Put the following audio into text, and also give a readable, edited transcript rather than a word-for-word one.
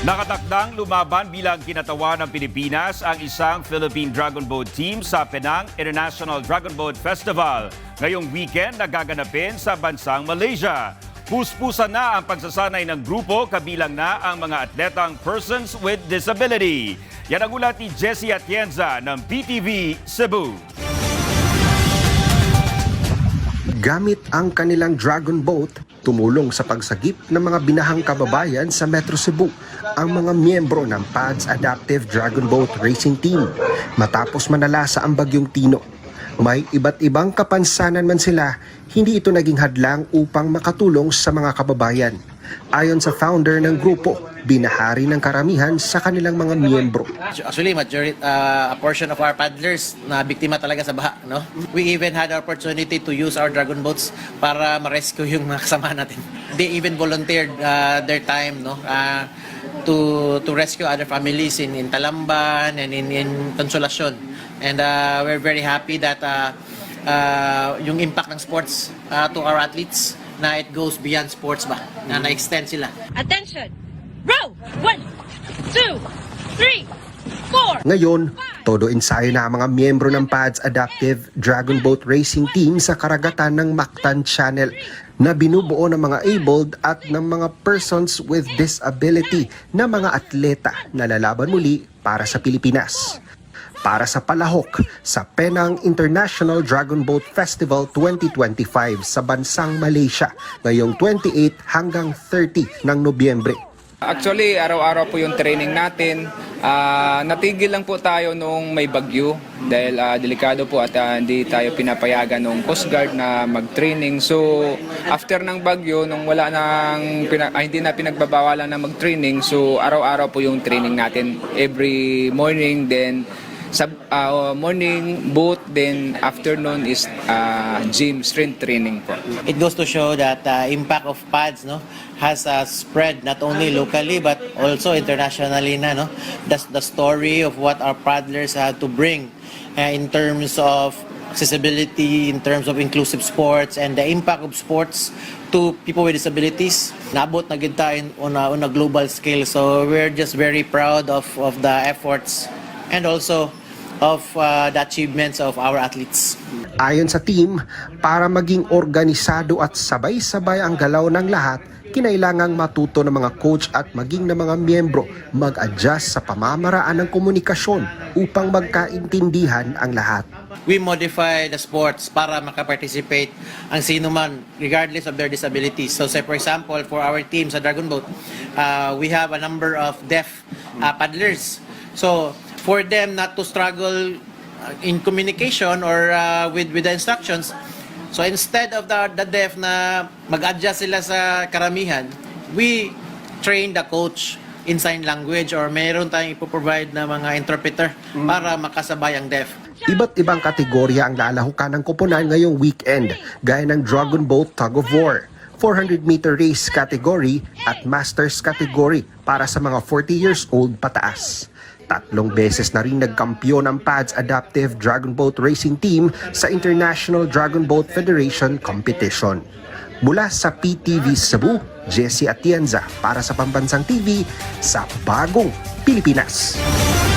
Nakatakdang lumaban bilang kinatawan ng Pilipinas ang isang Philippine Dragon Boat team sa Penang International Dragon Boat Festival. Ngayong weekend nagaganapin sa bansang Malaysia. Puspusan na ang pagsasanay ng grupo, kabilang na ang mga atletang persons with disability. Yan ang ulat ni Jessie Atienza ng PTV Cebu. Gamit ang kanilang Dragon Boat, tumulong sa pagsagip ng mga binahang kababayan sa Metro Cebu ang mga miyembro ng PADS Adaptive Dragon Boat Racing Team matapos manalasa ang Bagyong Tino. May iba't ibang kapansanan man sila, hindi ito naging hadlang upang makatulong sa mga kababayan. Ayon sa founder ng grupo, binahari ng karamihan sa kanilang mga miyembro. Actually, a portion of our paddlers na biktima talaga sa baha, no? We even had the opportunity to use our dragon boats para ma-rescue yung mga kasama natin. They even volunteered their time, no? To rescue other families in Talamban and in Consolacion. And we're very happy that yung impact ng sports to our athletes na it goes beyond sports ba, na na-extend sila. Attention! Row! 1, 2, 3, 4! Ngayon, todo ensayo na ang mga miyembro ng PADS Adaptive Dragon Boat Racing Team sa karagatan ng Mactan Channel na binubuo ng mga abled at ng mga persons with disability na mga atleta na lalaban muli para sa Pilipinas. Para sa palahok sa Penang International Dragon Boat Festival 2025 sa bansang Malaysia ngayong 28 hanggang 30 ng Nobyembre. Actually, araw-araw po yung training natin. Natigil lang po tayo nung may bagyo dahil delikado po at hindi tayo pinapayagan nung Coast Guard na mag-training. So, after ng bagyo, nung hindi na pinagbabawalan na mag-training, so araw-araw po yung training natin. Every morning, then morning boat, then afternoon is gym strength training po. It goes to show that impact of PADS, no, has spread not only locally but also internationally na, no. The story of what our paddlers had to bring in terms of accessibility, in terms of inclusive sports, and the impact of sports to people with disabilities. Naabot na gid tayo on a global scale. So we're just very proud of the efforts and also of the achievements of our athletes. Ayon sa team, para maging organisado at sabay-sabay ang galaw ng lahat, kinailangang matuto ng mga coach at maging ng mga miyembro mag-adjust sa pamamaraan ng komunikasyon upang magkaintindihan ang lahat. We modify the sports para makaparticipate ang sino man regardless of their disabilities. So say for example, for our team sa Dragon Boat, we have a number of deaf paddlers. So for them not to struggle in communication or with the instructions, so instead of the deaf na mag-adjust sila sa karamihan, we train the coach in sign language or meron tayong ipoprovide na mga interpreter para makasabay ang deaf. Iba't ibang kategorya ang lalahukan ng koponan ngayong weekend, gaya ng Dragon Boat Tug of War, 400-meter race category at Masters category para sa mga 40 years old pataas. 3 beses na rin nagkampiyon ang PADS Adaptive Dragon Boat Racing Team sa International Dragon Boat Federation Competition. Mula sa PTV Cebu, Jessie Atienza para sa Pambansang TV sa Bagong Pilipinas.